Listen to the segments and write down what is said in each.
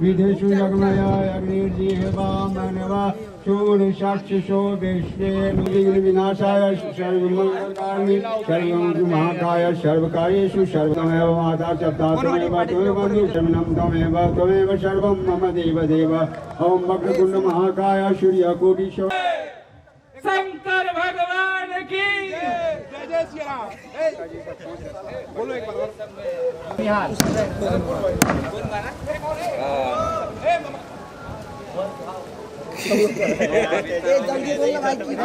विधेषु जगमया अग्निर्जिह्वा मनवा शूरशाक्षिषो विश्वे विघ्नविनाशाय सर्वमंगलकारिणे सर्वमहाकाय सर्वकार्येषु सर्वमेव माता सप्तात्मैव त्वमेव शरणं त्वमेव सर्वं मम देव ओम वक्रतुंड महाकाय सूर्यकोटि शंकर भगवान की जय जय श्री राम। बोलो एक बार जल्दी बोलना भाई की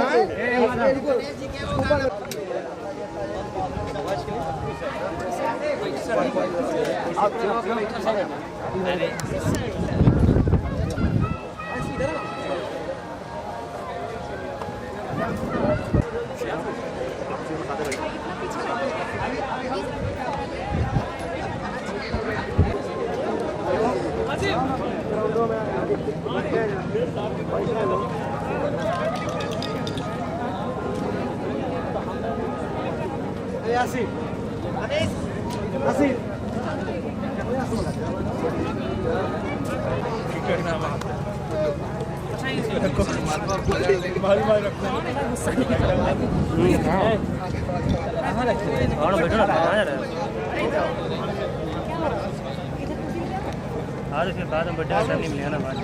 आज फिर बाद में बर्थडे का टाइम नहीं मिलेगा ना बाद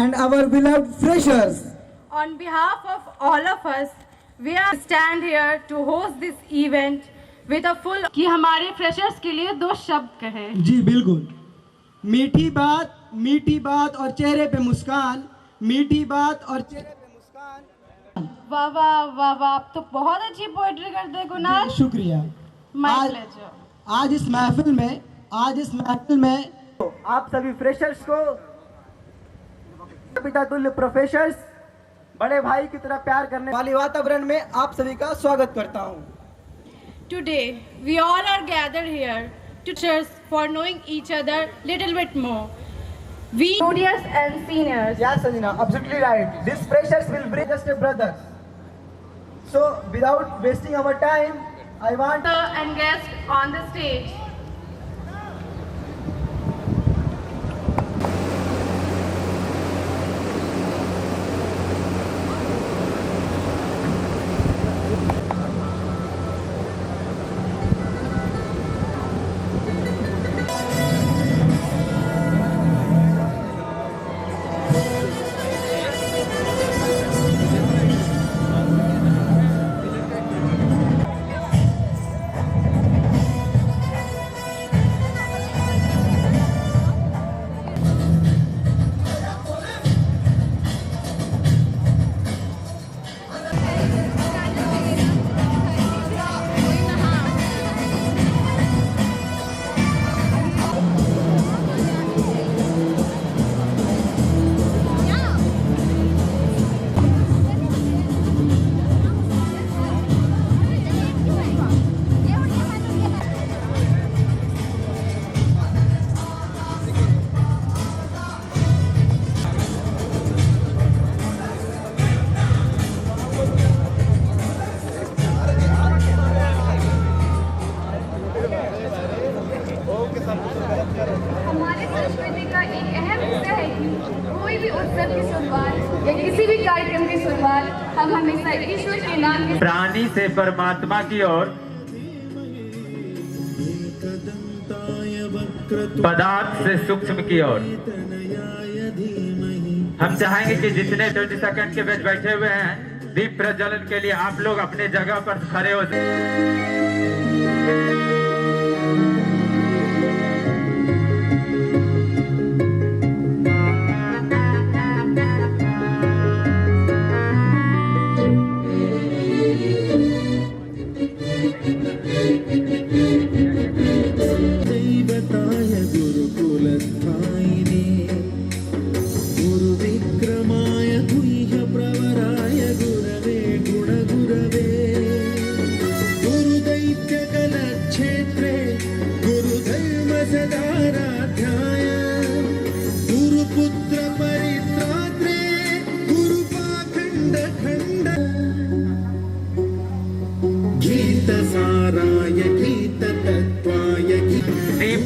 and our beloved freshers. On behalf of all of us, we are stand here to host this event with a full कि हमारे freshers के लिए दो शब्द कहें। जी बिल्कुल, मीठी बात और चेहरे पे मुस्कान, मीठी बात और चेहरे पे मुस्कान। वाह वाह वाह वाह, आप तो बहुत अच्छी पोएट्री करते हैं कुणाल। शुक्रिया। आज इस महफिल में आप सभी फ्रेशर्स को पिता तुल्य प्रोफेसर्स बड़े भाई की तरह प्यार करने वाले वातावरण में आप सभी का स्वागत करता हूँ। Today we all are gathered here to cheers for knowing each other little bit more. We juniors and seniors. Yes, Sanjana, absolutely right. These freshers will bring just a brothers. So without wasting our time, I want and guests on the stage. उत्सव की शुरुआत या किसी भी कार्यक्रम की शुरुआत हम हमेशा ईश्वर के नाम के प्राणी से परमात्मा की ओर, पदार्थ से सूक्ष्म की ओर। हम चाहेंगे कि जितने 20 सेकंड के बीच बैठे हुए हैं, दीप प्रज्वलन के लिए आप लोग अपने जगह पर खड़े हो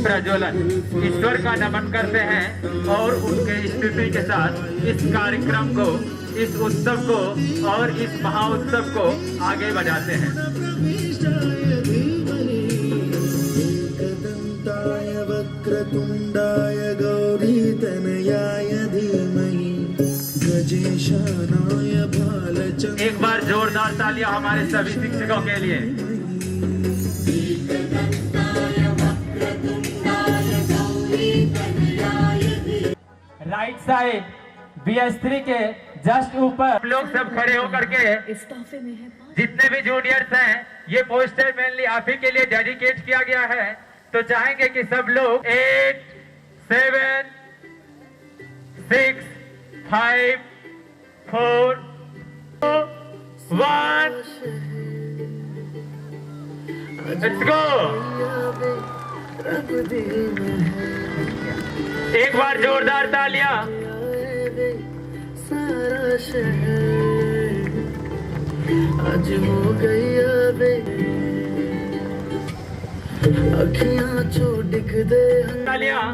प्रज्वलन। ईश्वर का नमन करते हैं और उनके स्तुति के साथ इस कार्यक्रम को, इस उत्सव को और इस महाउत्सव को आगे बढ़ाते हैं। वक्रतुंडाय गौरीतनयाय धीमहि गजेशानाय भालचंद्राय। एक बार जोरदार तालियां हमारे सभी शिक्षकों के लिए। राइट साइड BS3 के जस्ट ऊपर लोग सब खड़े होकर के जितने भी जूनियर्स हैं, ये पोस्टर मेनली आप ही के लिए डेडिकेट किया गया है। तो चाहेंगे कि सब लोग 8, 7, 6, 5, 4, 1 लेट्स गो। एक बार जोरदार तालियां। सारा शहर आज हो गई अखियां चोटिक दे तालियां।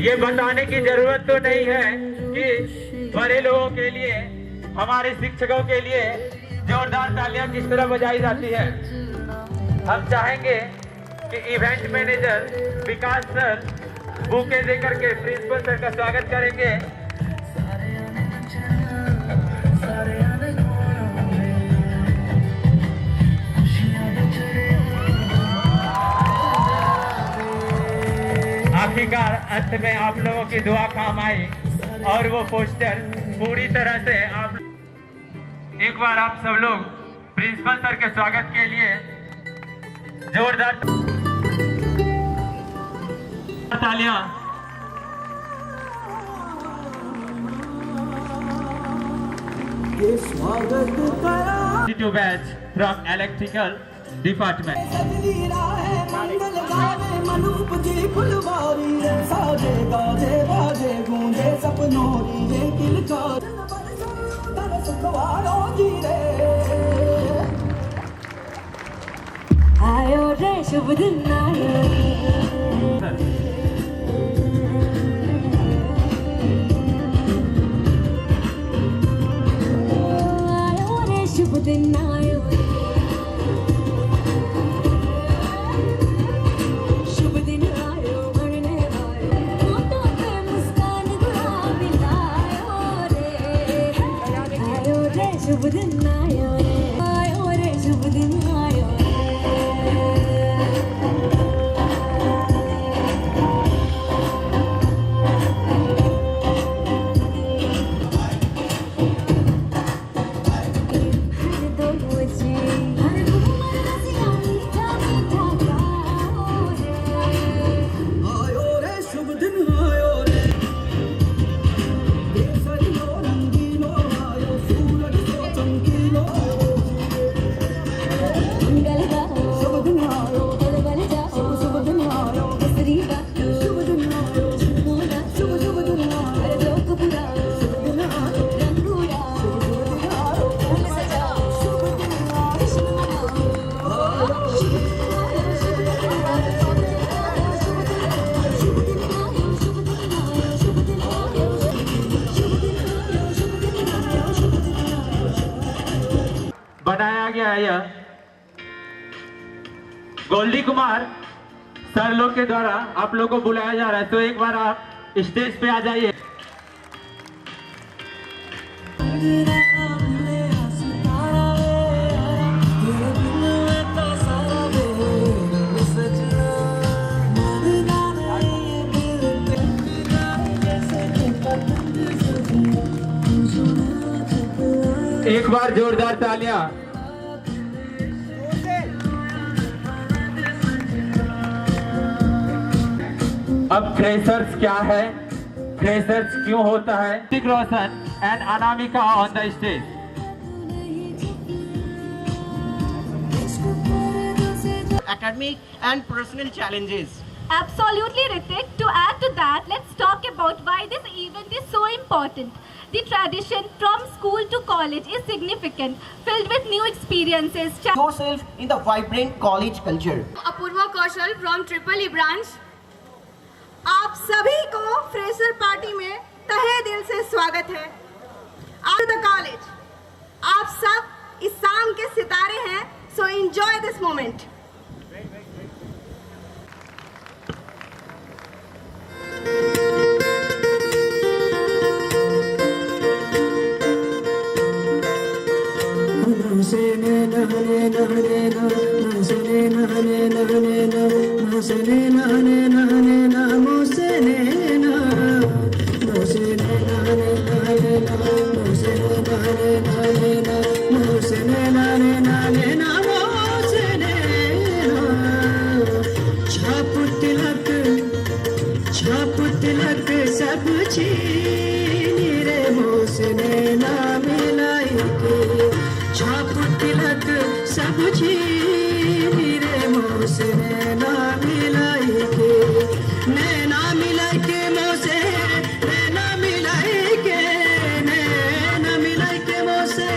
ये बताने की जरूरत तो नहीं है कि बड़े लोगों के लिए, हमारे शिक्षकों के लिए जोरदार तालियां किस तरह बजाई जाती है। हम चाहेंगे कि इवेंट मैनेजर विकास सर बुके देकर के प्रिंसिपल सर का स्वागत करेंगे। आखिरकार अंत में आप लोगों की दुआ काम आई और वो पोस्टर पूरी तरह से आप, एक बार आप सब लोग प्रिंसिपल सर के स्वागत के लिए जोरदार तालियां। Batch from electrical department. आयो रे शुभ दिन आयो रे शुभ दिन आयो शुभ दिन आयो मरने आयो होठों पे मुस्कान गुलाबी लायो रे शुभ दिन आयो रे शुभ दिन आयो गोल्डी कुमार सर लोग के द्वारा आप लोग को बुलाया जा रहा है, तो एक बार आप स्टेज पे आ जाइए। एक बार जोरदार तालियां। अब फ्रेशर्स क्या है, फ्रेशर्स क्यों होता है? Hrithik Roshan and Anamika on the stage. Academic and personal challenges. Absolutely, Ritik. To add to that, let's talk about why this event is so important. The tradition from school to college is significant, filled with new experiences. Yourself in the vibrant college culture. Apurva Kaushal from Triple E branch. आप सभी को fresher party में तहे दिल से स्वागत है। After the college आप सब इस शाम के सितारे हैं, सो एंजॉय दिस मोमेंट। छाप तिलक सब छीनी रे मोसने ना मिलाई के, छाप तिलक सब छीनी रे मोसने ना मिलाई के, नैना मिलाई के मोसे नैना मिलाई के, नैना मिलाई के मोसे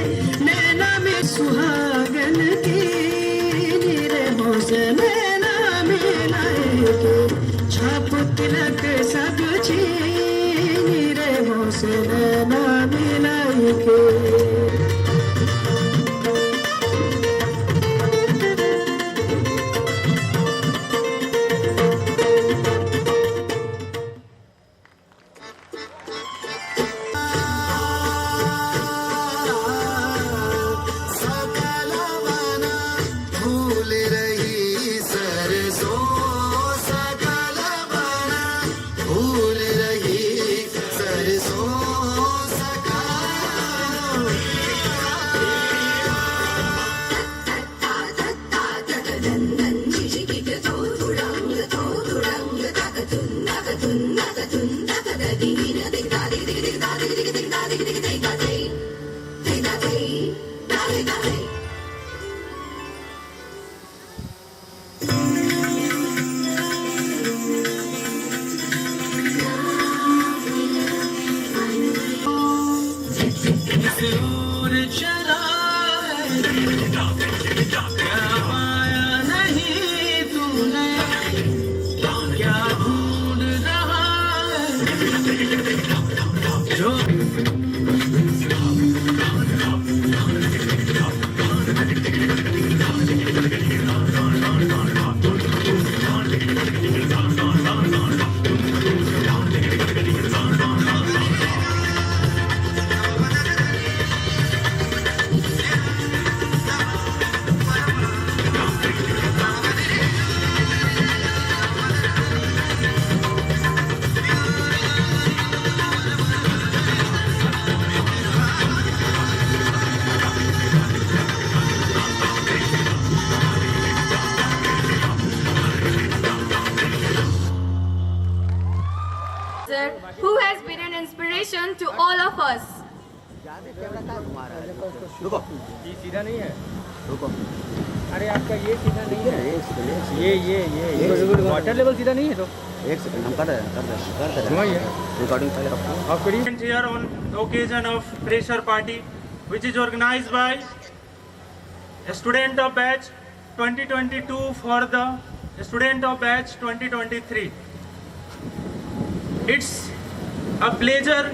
नैना में सुहागन की रे मोसे नैना मिलाई के, छाप तिलक सब छीनी रे मोसे नैना मिलाई के। Who has been an inspiration to all of us. रुको, ये सीधा नहीं है, रुको, अरे आपका ये सीधा नहीं है, ये वाटर लेवल सीधा नहीं है, तो एक सेकंड हम कर रहे हैं रिकॉर्डिंग पहले रखो आप करिए। Here on the occasion of fresher party which is organized by a student of batch 2022 for the student of batch 2023. It's a pleasure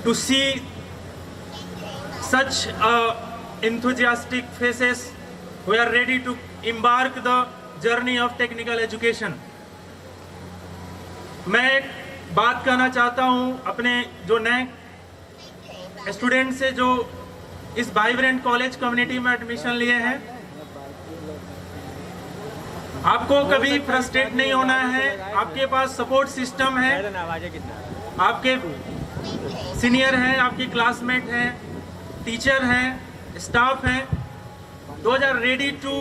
to see such enthusiastic faces who are ready to embark the journey of technical education. मैं एक बात कहना चाहता हूँ अपने जो नए student से जो इस वाइब्रेंट कॉलेज कम्युनिटी में एडमिशन लिए हैं, आपको कभी फ्रस्ट्रेट नहीं होना है। आपके पास सपोर्ट सिस्टम है, आपके सीनियर हैं, आपकी क्लासमेट हैं, टीचर हैं, स्टाफ हैं। Those are ready to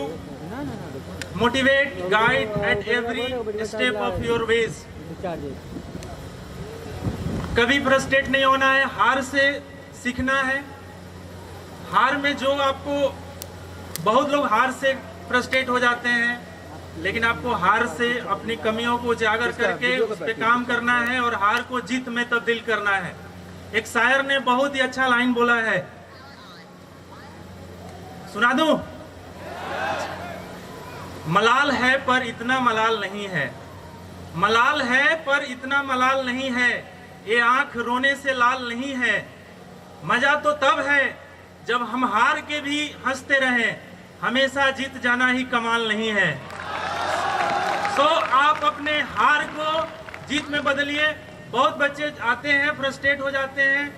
motivate, guide at every step of your ways. कभी फ्रस्ट्रेट नहीं होना है, हार से सीखना है। हार में जो आपको, बहुत लोग हार से फ्रस्ट्रेट हो जाते हैं, लेकिन आपको हार से अपनी कमियों को उजागर करके उस पर काम करना है और हार को जीत में तब्दील करना है। एक शायर ने बहुत ही अच्छा लाइन बोला है, सुना दूं? मलाल है पर इतना मलाल नहीं है, मलाल है पर इतना मलाल नहीं है, ये आंख रोने से लाल नहीं है। मजा तो तब है जब हम हार के भी हंसते रहें, हमेशा जीत जाना ही कमाल नहीं है। सो आप अपने हार को जीत में बदलिए। बहुत बच्चे आते हैं, फ्रस्ट्रेट हो जाते हैं,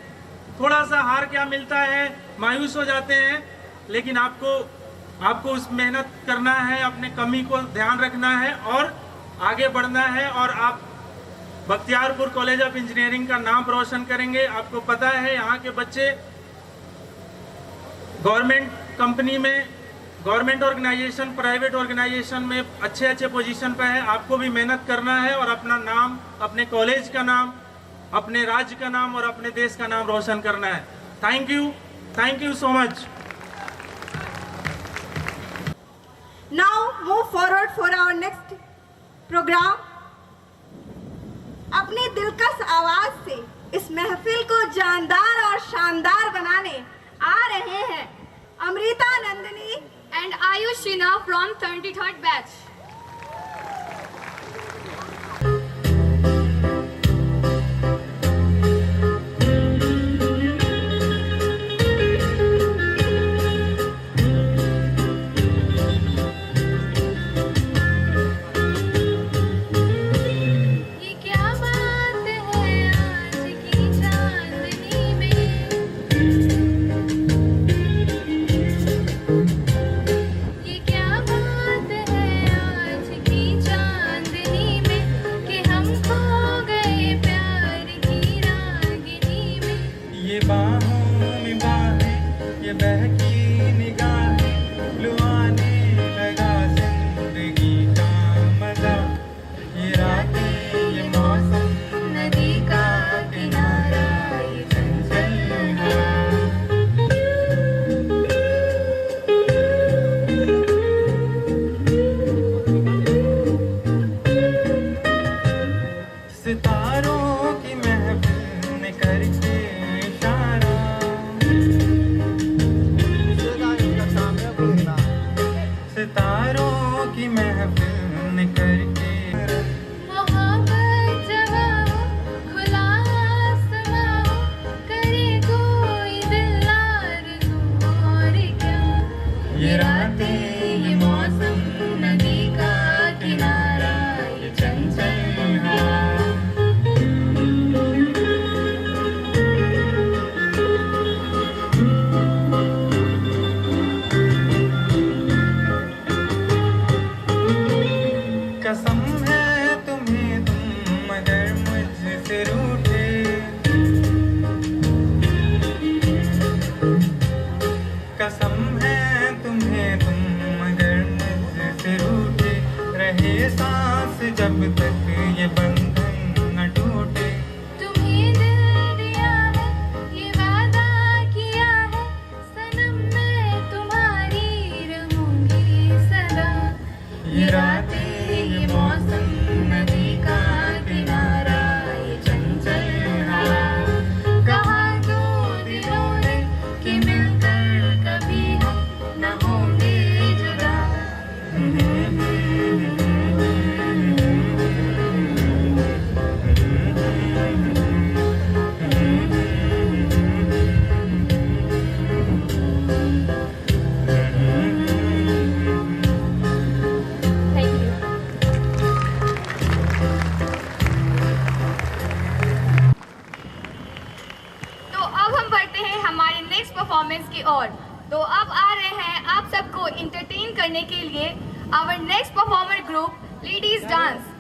थोड़ा सा हार क्या मिलता है, मायूस हो जाते हैं, लेकिन आपको उस मेहनत करना है, अपने कमी को ध्यान रखना है और आगे बढ़ना है। और आप बख्तियारपुर कॉलेज ऑफ इंजीनियरिंग का नाम रोशन करेंगे। आपको पता है यहाँ के बच्चे गवर्नमेंट कंपनी में, गवर्नमेंट ऑर्गेनाइजेशन, प्राइवेट ऑर्गेनाइजेशन में अच्छे पोजीशन पे है। आपको भी मेहनत करना है और अपना नाम, अपने कॉलेज का नाम, अपने राज्य का नाम और अपने देश का नाम रोशन करना है। Thank you so much. Now move forward for our next program. अपनी दिलकश आवाज से इस महफिल को जानदार और शानदार बनाने आ रहे हैं Amrita Nandini and Ayush Shina from 33rd batch. ओर। तो अब आ रहे हैं आप सबको इंटरटेन करने के लिए our next performer group ladies dance.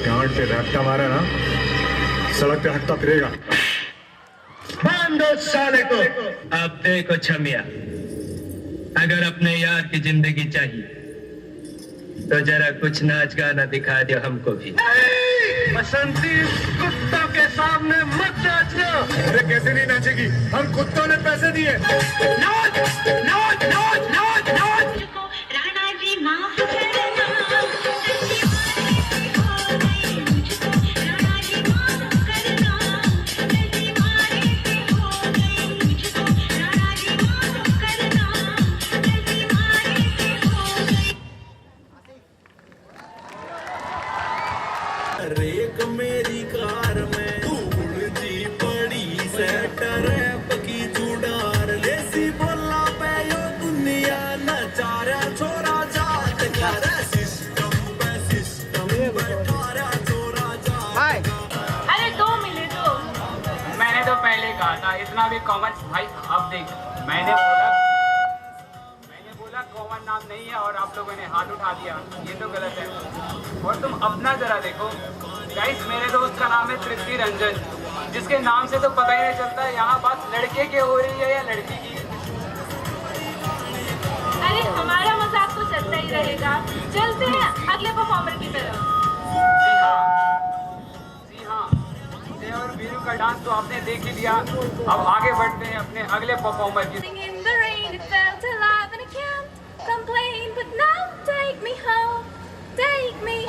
गांड पे रट्टा मारा ना, सड़क पे हकता फिरेगा। बांधो साले को। अब देखो छमिया, अगर अपने यार की जिंदगी चाहिए तो जरा कुछ नाच गाना दिखा दो हमको भी। बसंती, कुत्तों के सामने मत नाचना। अरे कैसे नहीं नाचेगी, हम कुत्तों ने पैसे दिए। नाच नाच नाच नाच नाच। राणा जी माफ करना, रेक मेरी कार में धूल जी पड़ी सेटर पकी जुडार लेसी बोला पे यो दुनिया नचारा छोरा जात कर सिस्टम बैठारा छोरा जात। अरे 2 मिनट दो। मैंने तो पहले कहा था इतना भी कॉमन भाई। अब देख, मैंने बोला कॉमन नाम नहीं है और आप लोगों ने हाथ उठा दिया, ये तो गलत है। और तुम अपना जरा देखो गाइस, मेरे दोस्त का नाम है तृप्ति रंजन, जिसके नाम से तो पता ही नहीं चलता है यहाँ बात लड़के की हो रही है या लड़की की। अरे हमारा मजाक तो चलता ही रहेगा, चलते हैं अगले परफॉर्मर की तरफ। जी हाँ, जय और वीरू का डांस तो आपने देख ही लिया। अब आगे बढ़ते हैं अपने अगले परफॉर्मर की। Complain, but now take me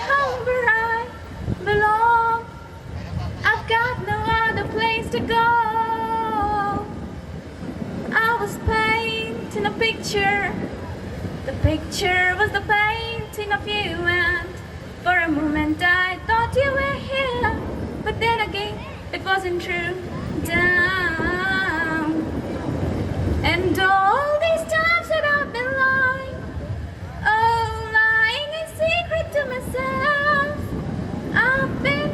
home where I belong. I've got no other place to go. I was painting a picture. The picture was the painting of you, and for a moment I thought you were here, but then again it wasn't true. Down. And all these times that I've been lying, lying in secret to myself, I've been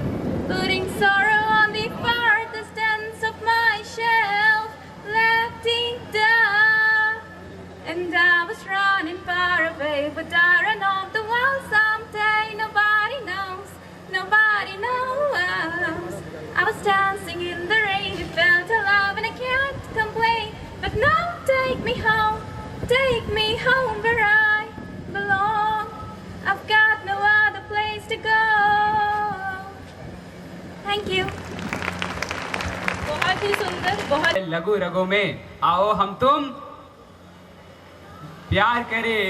putting sorrow on the farthest ends of my shelf, letting down. And I was running far away, but I ran off the wall someday. Nobody knows, nobody knows. I was dancing in the rain, it felt alive, and I can't complain. But now take me home where I belong. I've got no other place to go. Thank you. बहुत ही सुंदर, बहुत लघु रगों में आओ हम तुम प्यार करें।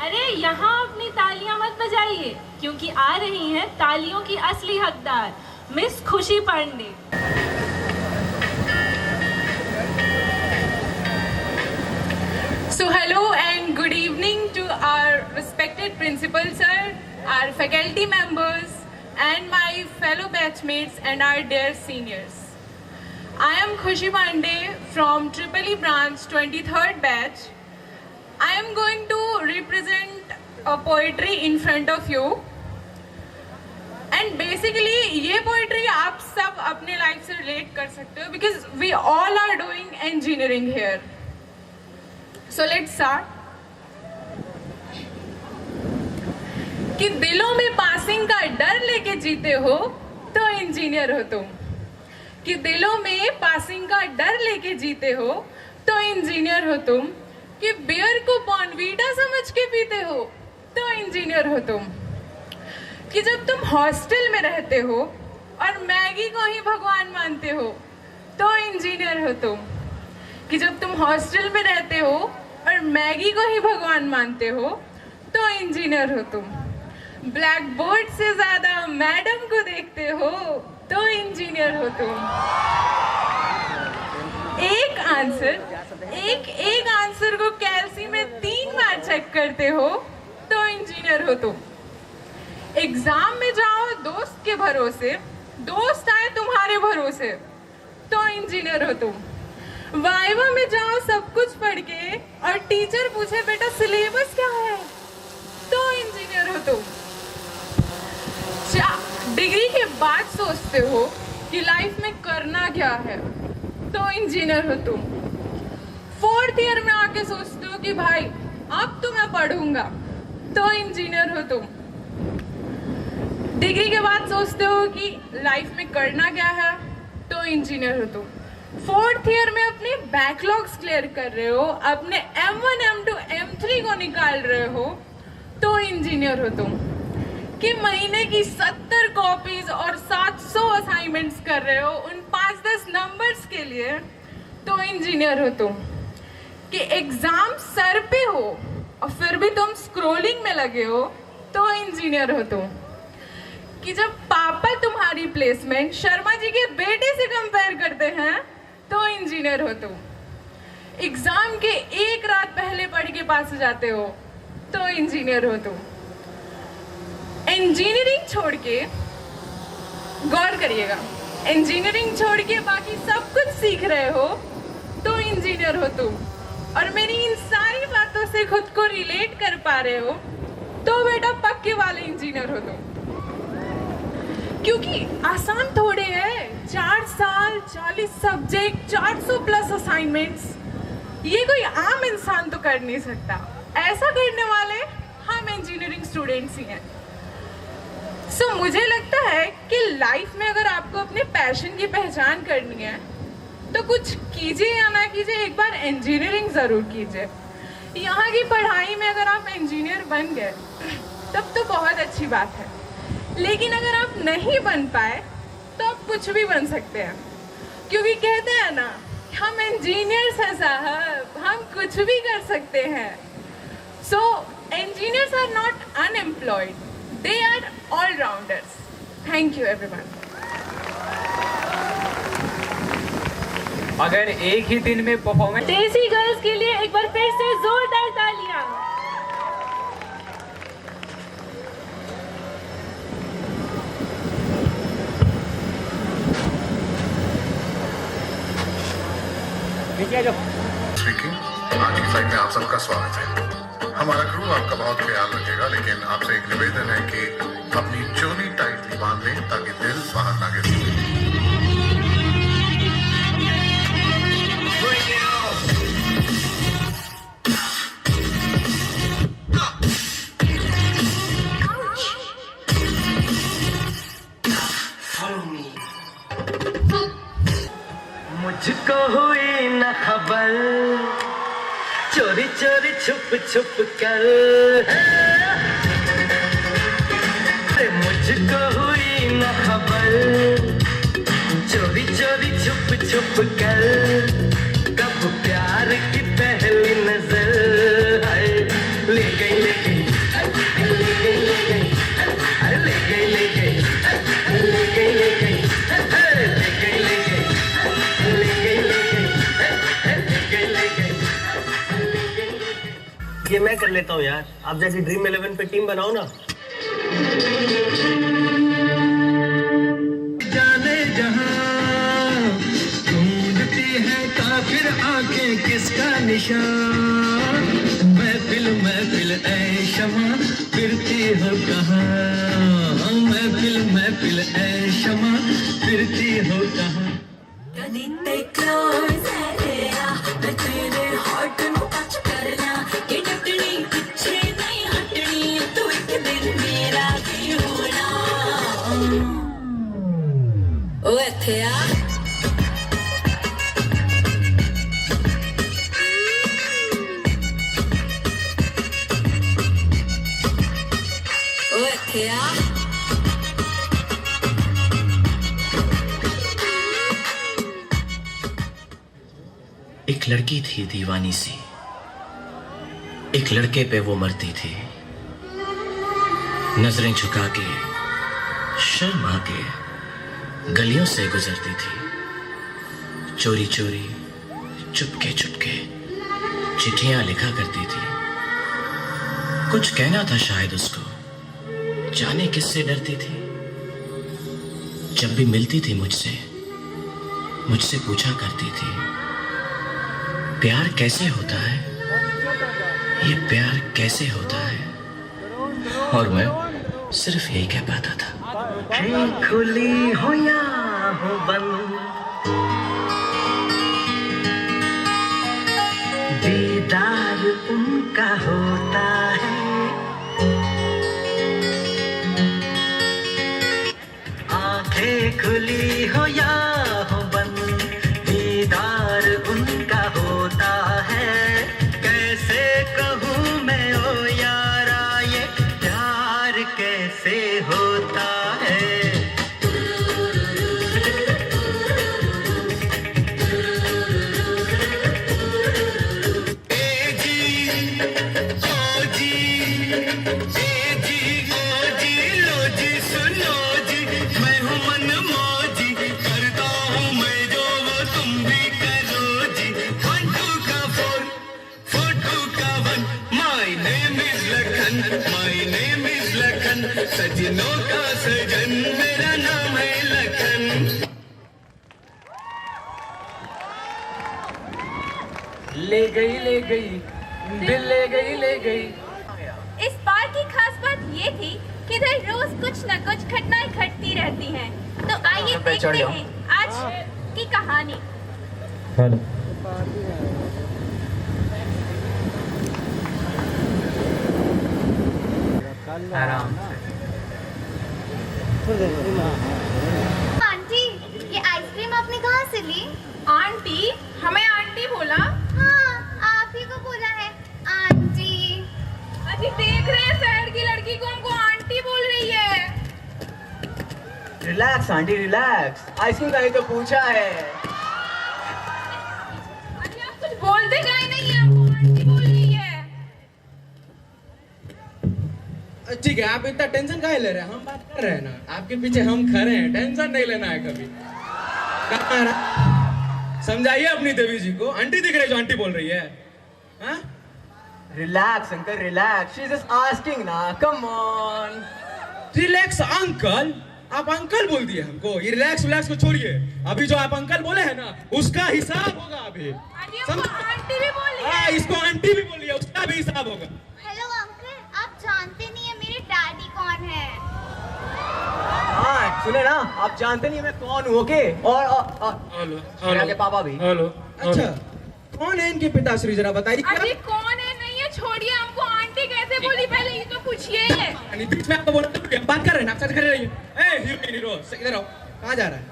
अरे यहाँ अपनी तालियां मत बजाइए, क्योंकि आ रही हैं तालियों की असली हकदार, मिस खुशी Pandey. So hello and good evening to our respected principal sir, our faculty members and my fellow batchmates and our dear seniors. I am Khushi Pandey from Triple E branch 23rd batch. I am going to represent a poetry in front of you. And basically ये poetry आप सब अपने life से relate कर सकते हो because we all are doing engineering here. So let's start. कि दिलों में पासिंग का डर लेके जीते हो तो इंजीनियर हो तुम। कि दिलों में पासिंग का डर लेके जीते हो तो इंजीनियर हो तुम। कि बियर को बॉर्नवीटा समझ के पीते हो तो इंजीनियर हो तुम। कि जब तुम हॉस्टल में रहते हो और मैगी को ही भगवान मानते हो तो इंजीनियर हो तुम। कि जब तुम हॉस्टल में रहते हो और मैगी को ही भगवान मानते हो तो इंजीनियर हो तुम। ब्लैक बोर्ड से ज्यादा मैडम को देखते हो तो इंजीनियर हो तुम। एक आंसर को कैलसी में 3 बार चेक करते हो तो इंजीनियर हो तुम। एग्जाम में जाओ दोस्त के भरोसे, दोस्त आए तुम्हारे भरोसे तो इंजीनियर हो तुम। वाइवा में जाओ सब कुछ पढ़ के और टीचर पूछे बेटा सिलेबस क्या है तो इंजीनियर हो तुम। डिग्री के बाद सोचते हो कि लाइफ में करना क्या है तो इंजीनियर हो तुम। 4th ईयर में आके सोचते हो कि भाई अब तो मैं पढ़ूंगा तो इंजीनियर हो तुम। डिग्री के बाद सोचते हो कि लाइफ में करना क्या है, तो इंजीनियर हो तुम। 4th ईयर में अपने बैकलॉग्स क्लियर कर रहे हो, अपने M1, M2, M3 को निकाल रहे हो, तो इंजीनियर हो तुम। कि महीने की 70 कॉपीज और 700 असाइनमेंट्स कर रहे हो उन 5-10 नंबर्स के लिए, तो इंजीनियर हो तुम। कि एग्जाम सर पे हो और फिर भी तुम स्क्रोलिंग में लगे हो, तो इंजीनियर हो तुम। कि जब पापा तुम्हारी प्लेसमेंट शर्मा जी के बेटे से कंपेयर करते हैं, तो इंजीनियर हो तुम। एग्जाम के एक रात पहले पढ़ के पास हो जाते हो, तो इंजीनियर हो तुम। इंजीनियरिंग छोड़ के, गौर करिएगा, इंजीनियरिंग छोड़ के बाकी सब कुछ सीख रहे हो, तो इंजीनियर हो तुम। और मेरी इन सारी बातों से खुद को रिलेट कर पा रहे हो, तो बेटा पक्के वाले इंजीनियर हो तुम। क्योंकि आसान थोड़े है, 4 साल, 40 सब्जेक्ट, 400 प्लस असाइनमेंट्स, ये कोई आम इंसान तो कर नहीं सकता। ऐसा करने वाले हम इंजीनियरिंग स्टूडेंट्स ही हैं। सो मुझे लगता है कि लाइफ में अगर आपको अपने पैशन की पहचान करनी है, तो कुछ कीजिए या ना कीजिए, एक बार इंजीनियरिंग ज़रूर कीजिए। यहाँ की पढ़ाई में अगर आप इंजीनियर बन गए तब तो बहुत अच्छी बात है, लेकिन अगर आप नहीं बन पाए तो आप कुछ भी बन सकते हैं। क्योंकि कहते हैं ना, हम इंजीनियर्स हैं साहब, हम कुछ भी कर सकते हैं। So engineers are not unemployed, they are allrounders. Thank you everyone. अगर एक ही दिन में परफॉर्मेंस, देसी गर्ल्स के लिए एक बार फिर से जोरदार तालियां। स्पीकिंग, आज की फ्लाइट में आप सबका स्वागत है। हमारा क्रू आपका बहुत ख्याल रखेगा, लेकिन आपसे एक निवेदन है कि अपनी चोली टाइटली बांध लें ताकि दिल बाहर ना गिरे। मुझको हुई न खबर, चोरी चोरी छुप छुप कर, मुझको हुई न खबर, चोरी चोरी छुप छुप कर, कब प्यार की पहली नजर है, ले गई ले गई ले गई ले गई, अरे ले गई ले गई ले गई ले गई, ले गई ले गई। ये मैं कर लेता हूँ यार, आप जैसे ड्रीम 11 पे टीम बनाओ ना। जाने जहां ढूंढती है काफिर आंखें किसका निशान, महफिल ऐ शमा फिरती हो कहाँ, महफिल ऐ शमा फिरती हो कहाँ। ओ इत्थे आ, ओ इत्थे आ। एक लड़की थी दीवानी सी, एक लड़के पे वो मरती थी, नजरें झुका के शर्मा के गलियों से गुजरती थी, चोरी चोरी चुपके चुपके चिट्ठियां लिखा करती थी। कुछ कहना था शायद उसको, जाने किससे डरती थी। जब भी मिलती थी मुझसे पूछा करती थी, प्यार कैसे होता है, ये प्यार कैसे होता है, और मैं सिर्फ यही कह पाता था, खुली हो या हो बंद, दीदार उनका होता है, सजनों का सजन मेरा नाम है लखन। ले गई दिल ले गई। इस बार की खास बात ये थी कि इधर रोज कुछ न कुछ घटनाएं घटती रहती हैं। तो आइए देखते हैं आज की कहानी। आराम आंटी, ये आइसक्रीम आपने कहाँ से ली? आंटी? हमें आंटी बोला? हाँ, आप ही को बोला है आंटी। अजी देख रहे हैं शहर की लड़की को हमको आंटी बोल रही है। रिलैक्स आंटी रिलैक्स, आइसक्रीम का ही तो पूछा है। अजी आप कुछ बोलते काहे नहीं है, हमको आंटी बोल रही है। ठीक है, आप इतना टेंशन काहे ले रहे हैं? हम बात कर रहे हैं ना, आपके पीछे हम खड़े हैं, टेंशन नहीं लेना है कभी। समझाइए अपनी देवी जी को, आंटी दिख रही है जो आंटी बोल रही है। हाँ? Relax uncle relax, she is just asking ना, कम ऑन। Relax uncle? आप अंकल बोल दिए हमको, ये रिलैक्स को छोड़िए। अभी जो आप अंकल बोले हैं ना, उसका हिसाब होगा अभी। आंटी भी बोली है। हाँ, इसको आंटी भी बोलिए, उसका भी हिसाब होगा। हेलो अंकल, आप जानते नहीं है मेरे डैडी कौन है? हाँ सुने ना, आप जानते नहीं मैं कौन हूँ, ओके? और के पापा भी। अच्छा, कौन है इनके पिताश्री, जरा बताइए। अजी कौन है? नहीं है, छोड़िए हमको। आंटी कैसे बोली पहले ये तो पूछिए। बीच में आपको बोला तो हम बात कर रहे हैं, आप साथ खड़े रहिए। हीरो इधर आओ, कहाँ जा रहा है?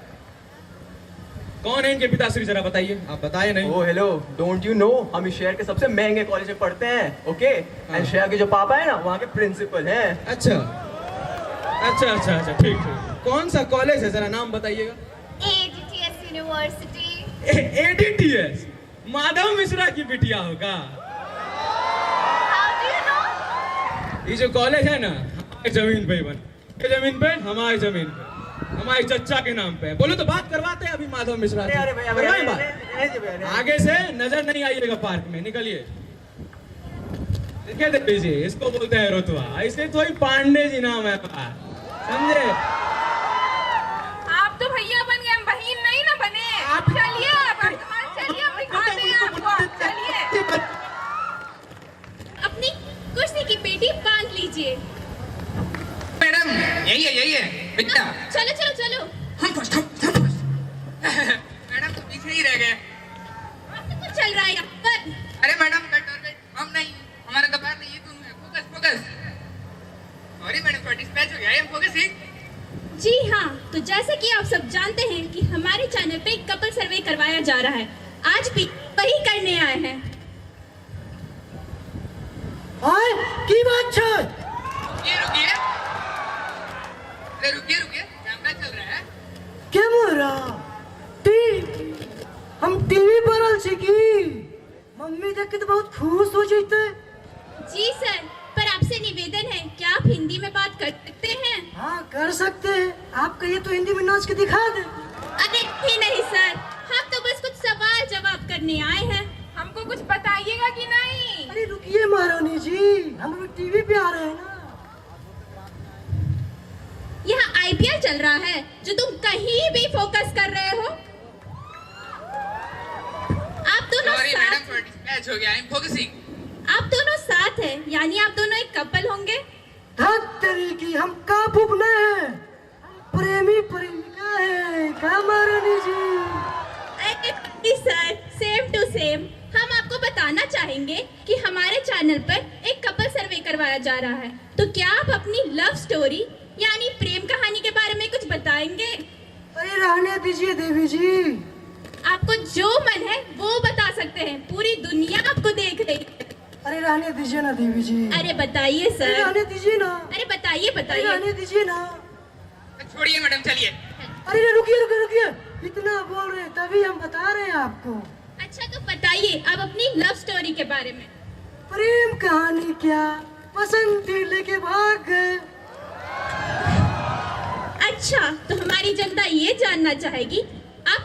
कौन है इनके पिताश्री, जरा बताइए। आप बताए नहीं। ओ हेलो, डोंट यू नो हम इस शहर के सबसे महंगे कॉलेज में पढ़ते हैं, ओके? एंड शहर के जो पापा है ना, वहाँ के प्रिंसिपल हैं। अच्छा, ठीक। कौन सा कॉलेज है, जरा नाम बताइएगा। ADTS university. ADTS? Madhav Mishra की बिटिया होगा। How do you know? ये जो कॉलेज है ना, हमारी जमीन पे ही बन, जमीन पे, हमारी जमीन पे, हमारे चच्चा के नाम पे। बोलो तो बात करवाते हैं अभी माधव मिश्रा। अरे भैया, आगे से नजर नहीं आइएगा पार्क में, निकलिए। क्या दीजिए, इसको बोलते हैं रोतवा, ऐसे तो ही पांडे जी नाम है, समझे? आप तो भैया बन गए, हम बहन नहीं ना बने। चलिए चलिए, हम दिखाते हैं आपको, चलिए। अपनी कुर्सी की पेटी बांध लीजिए। मैडम यही है बेटा। चलो हम फर्स्ट। मैडम तो पीछे ही रह गए। कुछ चल रहा है यहाँ पर। अरे मैडम वेट, हम नहीं, हमारा कपार नहीं, ये तुम है। फोकस। सॉरी मैडम, डिस्पैच हो गया, आई एम फोकसिंग। जी हाँ, तो जैसे कि आप सब जानते हैं कि हमारे चैनल पे एक कपल सर्वे करवाया जा रहा है। आज भी वही करने आए हैं। की बात छे? रुकिए, कैमरा चल रहा है। कैमरा? हम टीवी पर आल छी की? मम्मी देख के तो बहुत खुश हो जाते। जी सर, पर आपसे निवेदन है, क्या आप हिंदी में बात कर सकते हैं? हाँ कर सकते हैं, आप कहिए तो हिंदी में नाच के दिखा दे। अरे नहीं सर, हम तो बस कुछ सवाल जवाब करने आए हैं। हमको कुछ बताइएगा कि नहीं? अरे रुकिए महारानी जी, हम अभी टीवी पे आ रहे हैं ना। यहाँ IPL चल रहा है, जो तुम कहीं भी फोकस कर रहे हो। आप दोनों साथ, डिस्पैच हो गया, आई एम फोकसिंग। आप दोनों साथ हैं, यानी आप दोनों एक कपल होंगे। तेरी की, हम का फूफना है, प्रेमी प्रेमिका है, का महारानी जी? सर सेम टू सेम, हम आपको बताना चाहेंगे कि हमारे चैनल पर एक कपल सर्वे करवाया जा रहा है। तो क्या आप अपनी लव स्टोरी यानी प्रेम कहानी के बारे में कुछ बताएंगे? अरे रहने दीजिए देवी जी, आपको जो मन है वो बता सकते हैं, पूरी दुनिया आपको देख रही है। अरे रहने दीजिए ना देवी जी। अरे बताइए सर। अरे रहने दीजिए ना। अरे बताइए। रहने दीजिए ना। छोड़िए मैडम, चलिए। अरे रुकिए, इतना बोल रहे तभी हम बता रहे हैं आपको। अच्छा तो बताइए आप अपनी लव स्टोरी के बारे में। प्रेम कहानी क्या, पसंद थी लेके भाग गए। अच्छा तो हमारी जनता ये जानना चाहेगी आप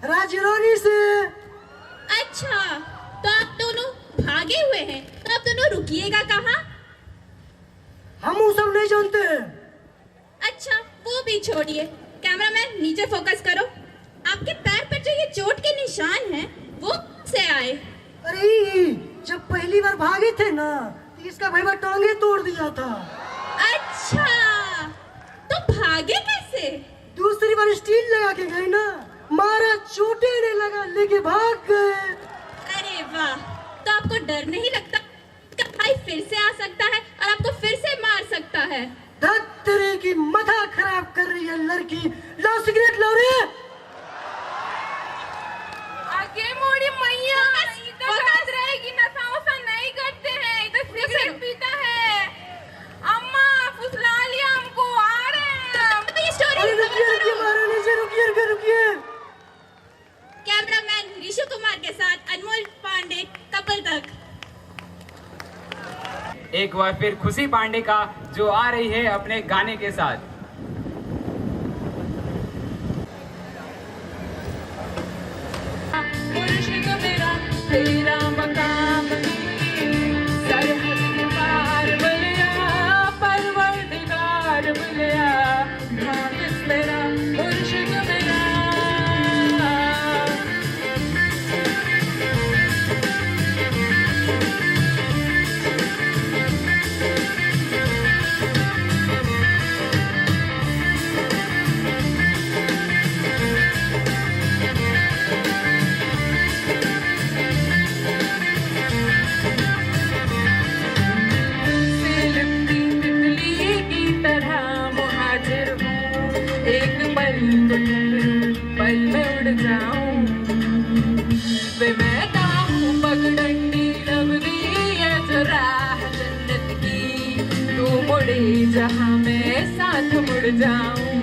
राजरानी से। अच्छा तो आप दोनों भागे हुए हैं, तो आप दोनों रुकिएगा कहाँ? नहीं जानते हैं। अच्छा वो भी छोड़िए, कैमरामैन नीचे फोकस करो। आपके पैर पर जो ये चोट के निशान हैं, वो से आए? अरे जब पहली बार भागे थे ना, तो इसका भैया टांगे तोड़ दिया था। अच्छा तो भागे कैसे? दूसरी बार स्टील लगा के गए ना, मारा चोटे नहीं लगा, लेके भाग गए। अरे वाह, तो आपको डर नहीं लगता भाई फिर से आ सकता है और आपको फिर से मार सकता है? तेरे की माथा खराब कर रही है लड़की। लो सिगरेट लो रे। आगे मोड़ी मैया, इधर रहेगी, नशा वसा नहीं करते हैं, इधर सिगरेट पीता है। अम्मा फुसला लिया हमको, आ रहे हैं। रुकिए महारानी जी, रुकिए। कैमरामैन ऋषि कुमार के साथ अनमोल पांडे कपल तक। एक बार फिर खुशी पांडे का जो आ रही है अपने गाने के साथ। मुर्शिद मेरा तेरा मकाम सरहद के पार मिलिया, परवरदिगार मिलिया, हाफिज मेरा मुर्शिद मेरा। पल में उड़ जाऊं वे मैं हूँ पगडंडी लवली है जो राह जन्नत की, तू मुड़े जहाँ मैं साथ मुड़ जाऊं।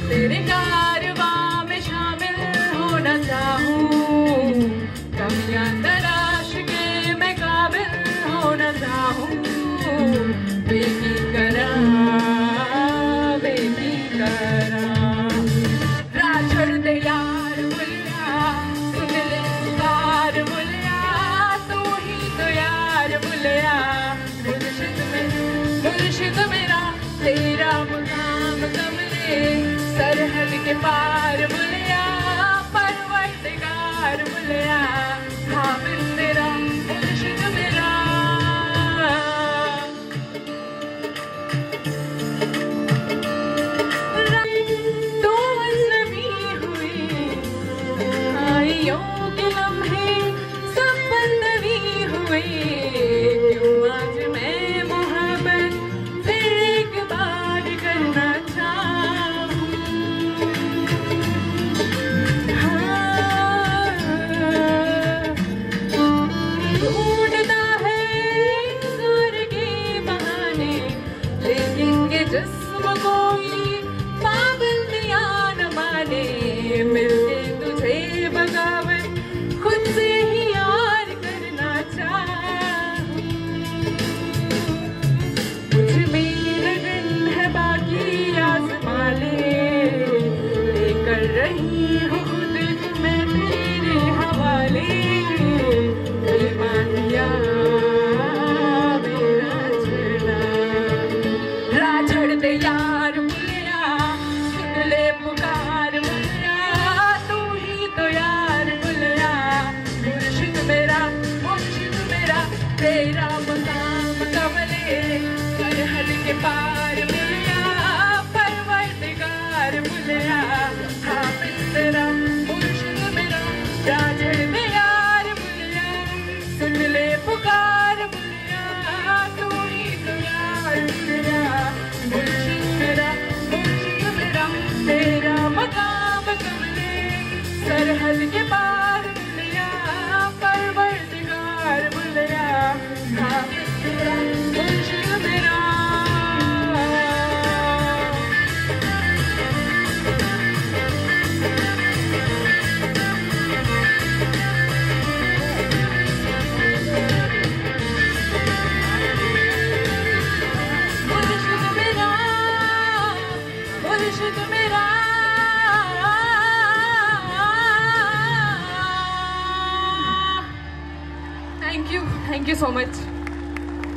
तेरे कारवां में शामिल होना चाहूं, कमियां तलाश के मैं काबिल होना चाहूं। बेकी करा छोड़ दे यार मुल्ला, सुन ले पुकार मुल्ला, तू ही तो यार मुल्ला। मुर्शिद मेरा तेरा मुकाम कमरे सरहद के पार मुल्ला, परवरदिगार मुल्ला, हाफिज मेरा मुर्शिद मेरा। के लम्हे सब बंदवी हुए, क्यों आज मैं मोहब्बत फिर एक बार करना चाहूं। ढूंढता है जोर के बहाने, लेकिन ये जिस्म कोई पाबंदियां न माने। मिलके तुझे बगावत खुद से ही यार करना चाहूं। मुझ में लगन है बाकी आज़मा लेकर रही हूँ खुद मैं तेरे हवाले। बेमानिया मेरा छेड़ा राह छोड़ दे यार मुल्ला, सुन ले पुकार मुल्ला, तू ही तो यार मुल्ला। मुर्शिद मेरा तेरा मकाम कमले सरहद के पार मुल्ला, परवरदिगार मुल्ला, हाफिज तेरा मुर्शिद मेरा। राजड़ में यार मुल्ला, सुन ले पुकार मुल्ला, तू ही तो यार मुल्ला। मुर्शिद मेरा तेरा मकाम कमले सरहद के पार मुल्ला, परवरदिगार मुल्ला, हाफिज तेरा मुर्शिद मेरा। मुर्शिद मेरा थैंक यू so much.